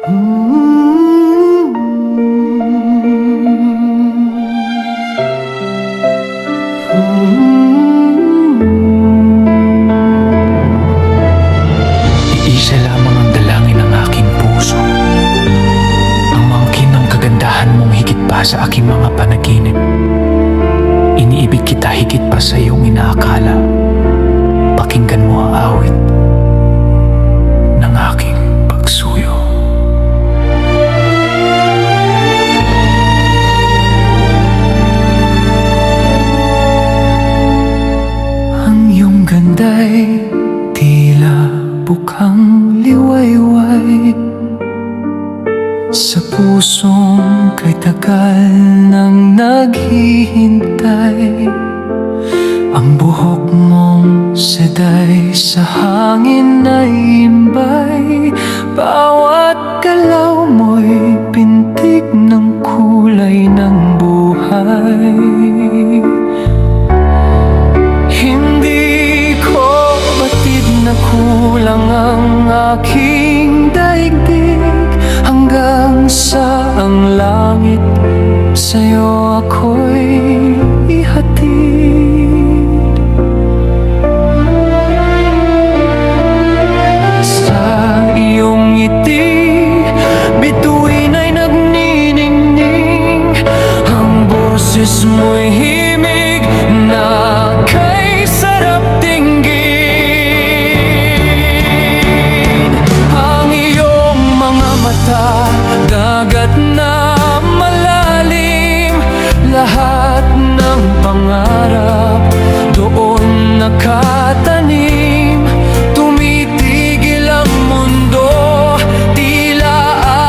Iisa lamang ang dalangin ng aking puso, ang mangkin ng kagandahan mong higit pa sa aking mga panaginip. Iniibig kita higit pa sa iyong inaakala. Pakinggan mo ang awit ng aking pagsuyo. Ang iyong ganda'y tila bukang liwayway sa pusong kay tagal nang naghihintay. Ang buhok mong seday sa hangin ay imbay. Bawat galaw mo'y pintig ng kulay ng buhay. Hindi ko batid na kulang ang aking daigdig, hanggang sa ang langit sa'yo ako'y ihatid. Sa iyong ngiti, bituin ay nagniningning. Ang boses mo'y himig na kay sarap dinggin. Ang iyong mga mata, dagat na malalim. Lahat ng pangarap doon nakatanim. Tumitigil ang mundo, tila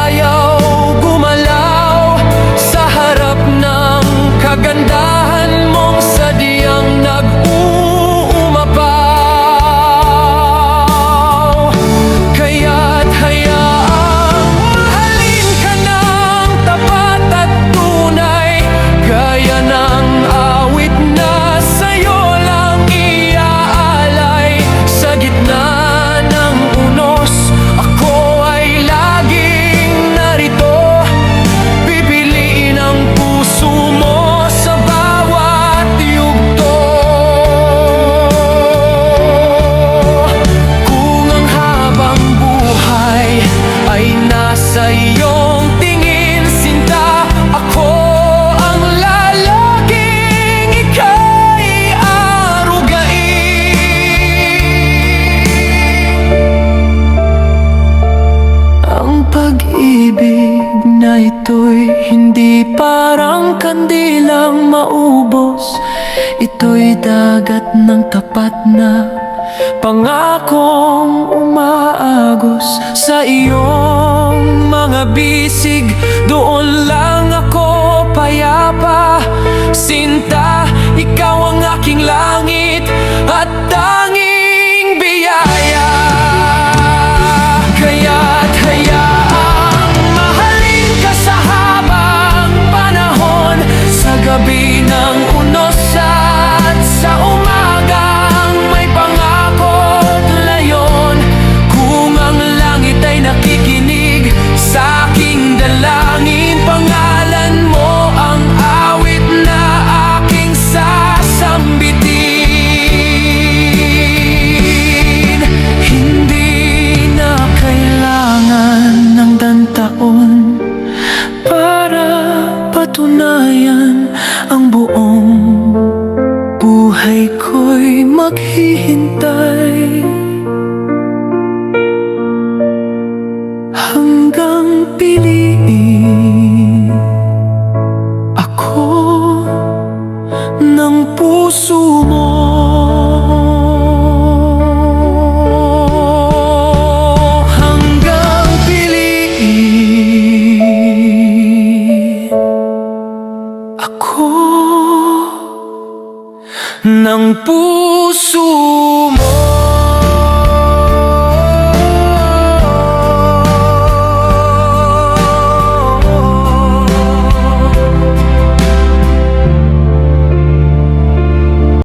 ayaw gumalaw sa harap ng kagandahan mong sadyang nag-uumapaw. Kaya't hayaang mahalin ka ng tapat at tunay, gaya ng awit na sa'yo lang iaalay. Sa gitna ng unos, ako ay laging narito. Pipiliin ang puso mo sa bawat yugto. Kung ang habang buhay ay nasa iyong tingin, sinta, ako ang lalaking ika'y arugain. Ang pag-ibig na ito'y hindi parang kandilang maubos. Ito'y dagat ng tapat na pangakong umaagos. Sa iyong mga bisig, doon lang ako payapa. Sinta, ikaw ang aking langit at tanging biyaya. Kaya't hayaang mahalin ka sa habang panahon, sa gabi ng unos at sa umagang may pangako't layon. Kung ang langit ay nakikinig sa aking dalangin, pangalan mo ang awit na aking sasambitin. Hindi na kailangan ng dantaon para patunayan ang buong buhay ko'y maghihintay. Hanggang piliin ako ng puso mo. Hanggang piliin ako ng puso